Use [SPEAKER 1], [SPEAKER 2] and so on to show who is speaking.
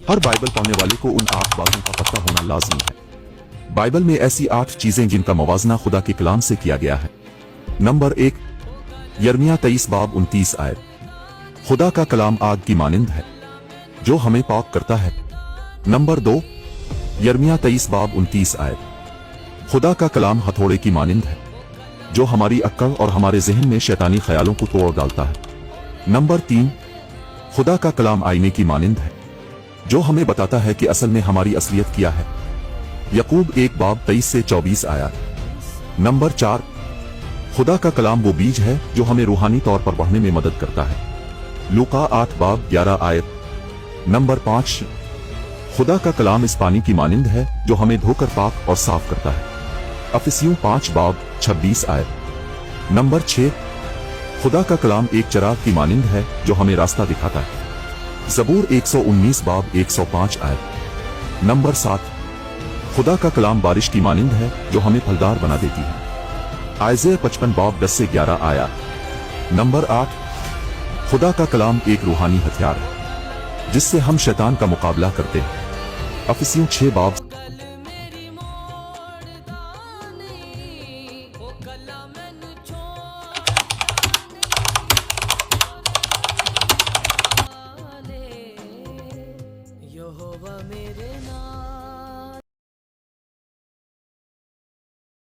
[SPEAKER 1] हर Bible पढ़ने वाले को उन 8 बातों का पता होना लाजमी है। बाइबल में ऐसी 8 चीजें जिनका मवाजना खुदा के कलाम से किया गया है। नंबर 1, यिर्मयाह 23 बाब 29 आयत। खुदा का कलाम आग की मानिंद है जो हमें पाक करता है। नंबर 2, यिर्मयाह 23 बाब 29 आयत। खुदा का कलाम हथौड़े की मानिंद है जो हमारी अक्ल और हमारे जहन में शैतानी ख्यालों को तोड़ डालता है। नंबर 3, खुदा का कलाम आईने की मानिंद है जो हमें बताता है कि असल में हमारी असलियत क्या है। यकूब 1 बाब 23 से 24 आयत। नंबर 4, खुदा का कलाम वो बीज है जो हमें रूहानी तौर पर बढ़ने में मदद करता है। लूका 8 बाब 11 आयत। नंबर 5, खुदा का कलाम इस पानी की मानिंद है जो हमें धोकर पाक और साफ करता है। अफिसियों 5 बाब 26 आयत। नंबर 6, खुदा का कलाम एक चिराग की मानिंद है जो हमें रास्ता दिखाता है। ज़बूर 119 बाब 105 आयत। नंबर 7, खुदा का कलाम बारिश की मानिंद है जो हमें फलदार बना देती है। आइज़ाया 55 बाब 10 से 11 आयत। नंबर 8, खुदा का कलाम एक रूहानी हथियार है जिससे हम शैतान का मुकाबला करते हैं। अफिसियों 6 बाब